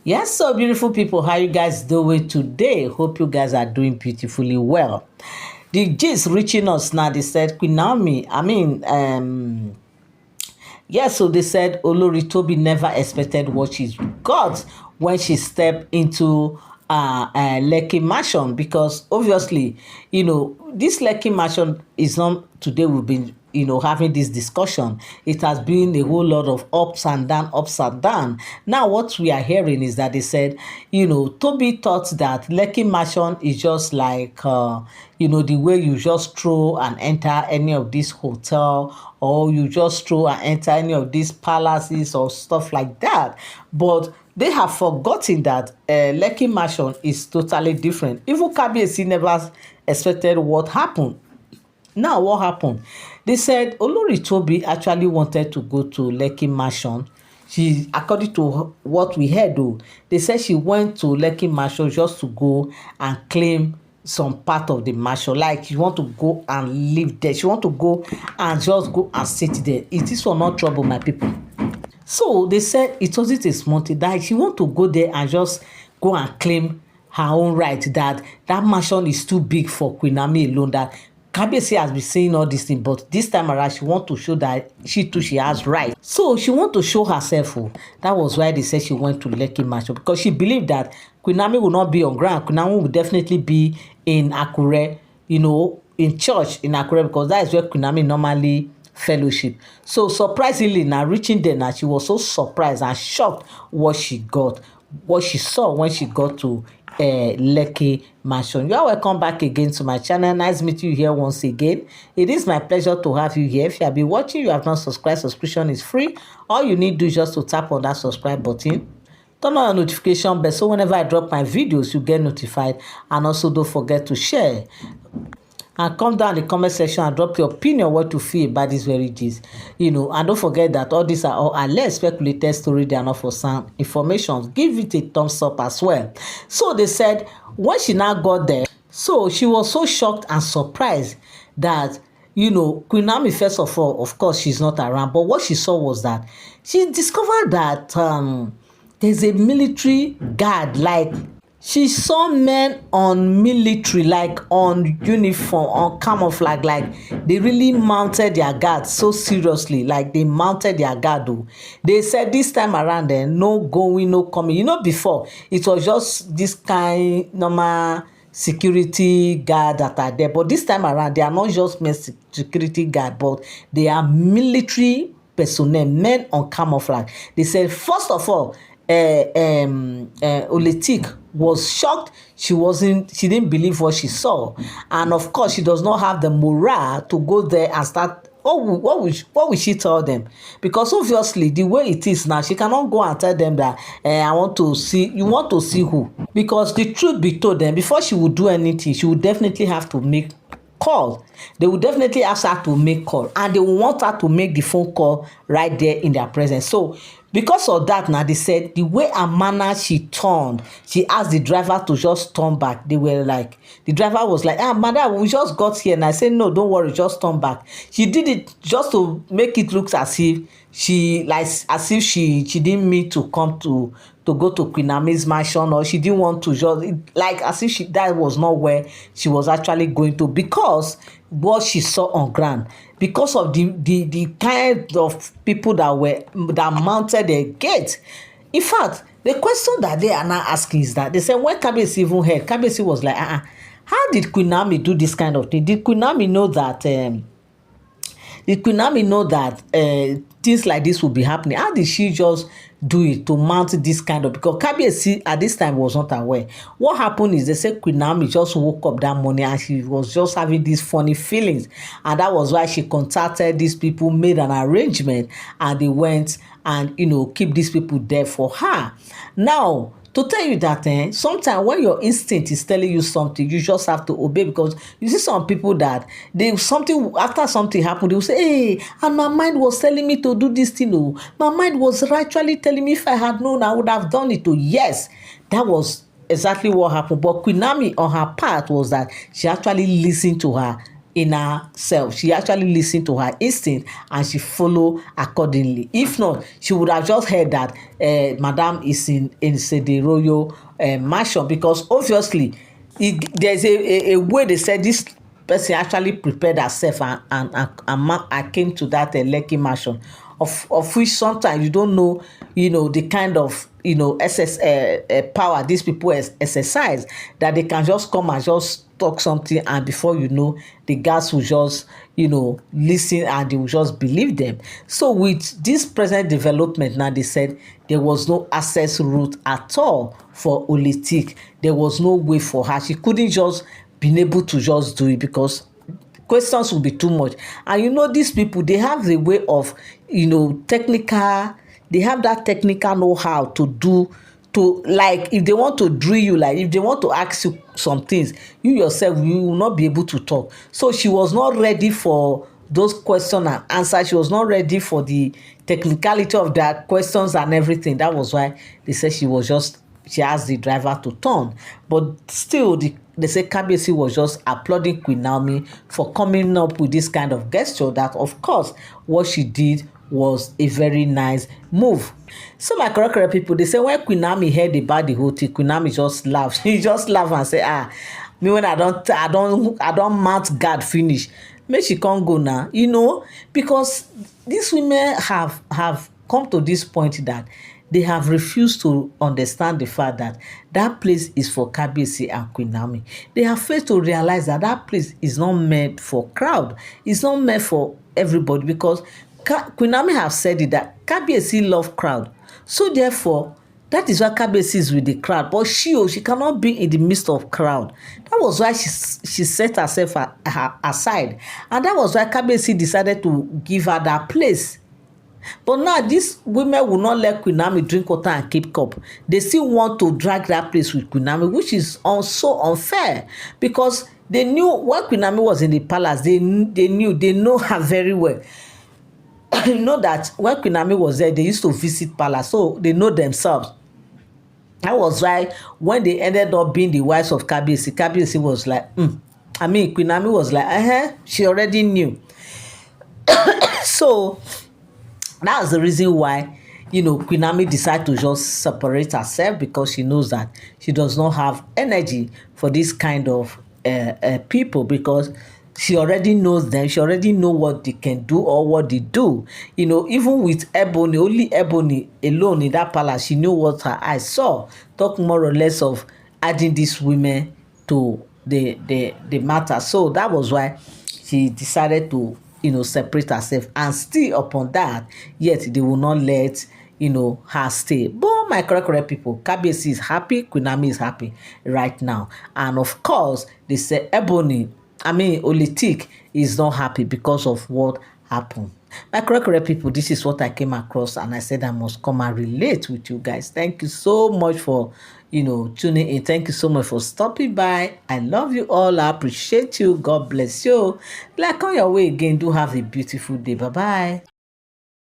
Yes, so beautiful people, how you guys doing today? Hope you guys are doing beautifully well. The gist reaching us now, they said Queen Naomi, yes, so they said Olori Toby never expected what she got when she stepped into Lekki Mansion because obviously, this Lekki Mansion is not today we've been, having this discussion. It has been a whole lot of ups and down, ups and down. Now, what we are hearing is that they said, Toby thought that Lekki Mansion is just like, the way you just throw and enter any of this hotel or you just throw and enter any of these palaces or stuff like that. But they have forgotten that Lekki Mansion is totally different. Even Kabiyesi never expected what happened. Now, what happened? They said Olori Toby actually wanted to go to Lekki Mansion. She, according to what we heard, though, they said she went to Lekki Mansion just to go and claim some part of the mansion. Like she want to go and live there. She want to go and just go and sit there. It is for not trouble, my people. So they said it wasn't a small thing that she want to go there and just go and claim her own right, that that mansion is too big for Queen Naomi alone, that Kabiyesi has been saying all these things, but this time around she want to show that she too she has right. So she want to show herself. Oh. That was why they said she went to Lekki Mansion, because she believed that Queen Naomi will not be on ground. Queen Naomi will definitely be in Akure, in church in Akure, because that is where Queen Naomi normally fellowship. So surprisingly, now reaching there, now she was so surprised and shocked what she got, what she saw when she got to Lekki Mansion. You are welcome back again to my channel. Nice meeting you here once again. It is my pleasure to have you here. If you have been watching, you have not subscribed, subscription is free. All you need to do is just to tap on that subscribe button. Turn on your notification bell so whenever I drop my videos, you get notified. And also don't forget to share. And come down in the comment section and drop your opinion what you feel about this very gist. And don't forget that all these are all alleged speculated story. They are not for sound information. Give it a thumbs up as well. So they said when she now got there, so she was so shocked and surprised that Queen Naomi, first of all, of course, she's not around. But what she saw was that she discovered that there's a military guard, like she saw men on military, like on uniform, on camouflage, like they really mounted their guard so seriously, like they mounted their guard. Oh. They said this time around, no going, no coming. Before it was just this kind normal security guard that are there, but this time around they are not just men security guard, but they are military personnel, men on camouflage. They said first of all, OleTik was shocked. She didn't believe what she saw, and of course she does not have the morale to go there and start. What will she tell them? Because obviously the way it is now, she cannot go and tell them that I want to see. You want to see who? Because the truth be told, them before she would do anything, she would definitely have to make call. They will definitely ask her to make call, and they will want her to make the phone call right there in their presence. So because of that, now they said the way her manner, she turned, she asked the driver to just turn back. They were like, the driver was like, madam, we just got here. And I said, no, don't worry, just turn back. She did it just to make it look as if she didn't mean to come to go to Queen Naomi's mansion, or she didn't want to, just like as if that was not where she was actually going to, because what she saw on ground, because of the kind of people that mounted the gate. In fact, the question that they are now asking is that they said when Kabiyesi even heard, Kabiyesi was like, how did Queen Naomi do this kind of thing? Did Queen Naomi know that things like this would be happening? How did she just do it to mount this kind of, because Kabiyesi at this time was not aware. What happened is they said Queen Naomi just woke up that morning and she was just having these funny feelings, and that was why she contacted these people, made an arrangement, and they went and keep these people there for her. Now, to tell you that sometimes when your instinct is telling you something, you just have to obey, because you see some people that after something happened, they will say, hey, and my mind was telling me to do this thing. Oh, my mind was actually telling me if I had known, I would have done it. Oh, yes, that was exactly what happened. But Queen Naomi on her part was that she actually listened to her in herself. She actually listened to her instinct and she follow accordingly. If not, she would have just heard that Madam is in the royal mansion, because obviously there's a way they said this person actually prepared herself and came to that Lekki mansion, of which sometimes you don't know, the kind of power these people exercise, that they can just come and just talk something, and before you know, the guys will just listen and they will just believe them. So with this present development now, they said there was no access route at all for OleTik. There was no way for her. She couldn't just been able to just do it, because questions will be too much. And these people, they have the way of technical, they have that technical know-how to do, to, like, if they want to drill you, like if they want to ask you some things, you yourself, you will not be able to talk. So she was not ready for those question and answer. She was not ready for the technicality of their questions and everything. That was why they said she asked the driver to turn. But still, they say Kabiyesi was just applauding Queen Naomi for coming up with this kind of gesture, that of course what she did was a very nice move. So my correct people, they say when Queen Naomi heard about the whole thing, Queen Naomi just laughed. She just laughed and say, me when I don't mount guard finish, make she can't go now, because these women have come to this point that they have refused to understand the fact that that place is for Kabiyesi and Queen Naomi. They have failed to realize that that place is not meant for crowd. It's not meant for everybody, because Queen Naomi have said it that Kabiyesi love crowd. So therefore, that is why Kabiyesi is with the crowd. But she cannot be in the midst of crowd. That was why she set herself aside. And that was why Kabiyesi decided to give her that place. But now these women will not let Queen Naomi drink water and keep cup. They still want to drag that place with Queen Naomi, which is also unfair, because they knew when Queen Naomi was in the palace. They know her very well. You know that when Queen Naomi was there, they used to visit palace, so they know themselves. That was why when they ended up being the wives of Kabiyesi, Kabiyesi was like, Queen Naomi was like, she already knew. So that's the reason why Queen Naomi decided to just separate herself, because she knows that she does not have energy for this kind of people, because she already knows them. She already know what they can do or what they do. Even with Ebony, only Ebony alone in that palace, she knew what her eyes saw. Talk more or less of adding these women to the matter. So that was why she decided to separate herself, and still upon that, yet they will not let her stay. But my correct people, Kabiyesi is happy, Queen Naomi is happy right now. And of course, they say OleTik is not happy because of what happened. My correct people, this is what I came across, and I said I must come and relate with you guys. Thank you so much for tuning in. Thank you so much for stopping by. I love you all. I appreciate you. God bless you. Like on your way again, do have a beautiful day. Bye bye.